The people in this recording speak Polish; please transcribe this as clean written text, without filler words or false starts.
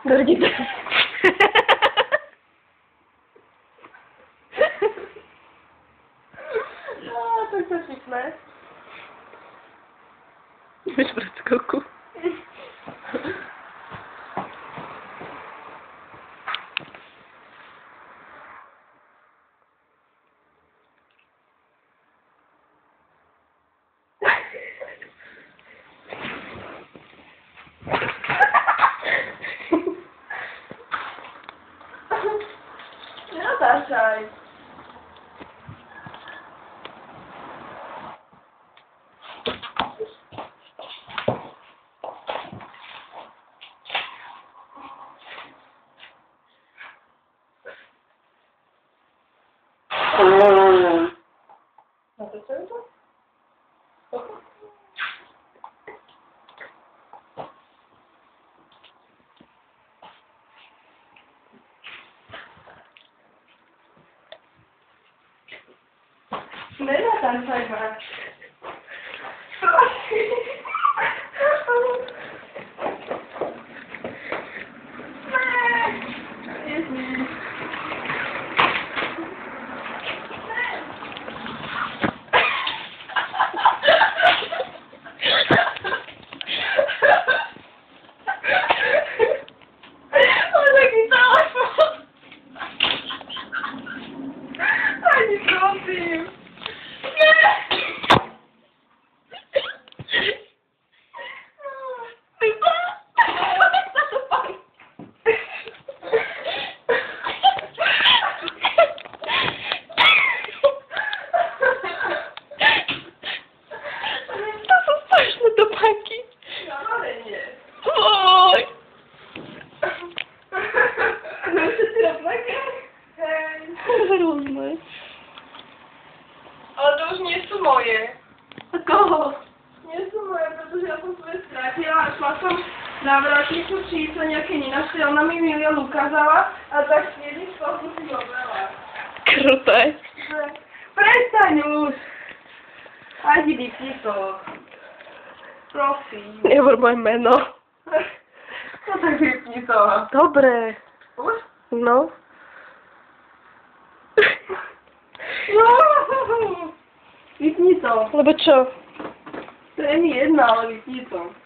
Drgite. No, to jest śmieszne. Już w skoku. No daszaj. No to co to? Mylę tam fajna. Rozumiem. Ale to już nie są moje. A kogo? Nie są moje, protože ja som sobie strátila a šla som na vrátnicu číslo nejaké nenašli, ona mi milión ukázala a tak jedný z toho som si zobrala. Kruté. Prestaň už! Ajdi, vypni to. Prosím. Nehovor moje meno. No tak vypni to. Dobre. Už? No. No! Vypni to. Lebo čo? To je mi jedno, ale vypni to.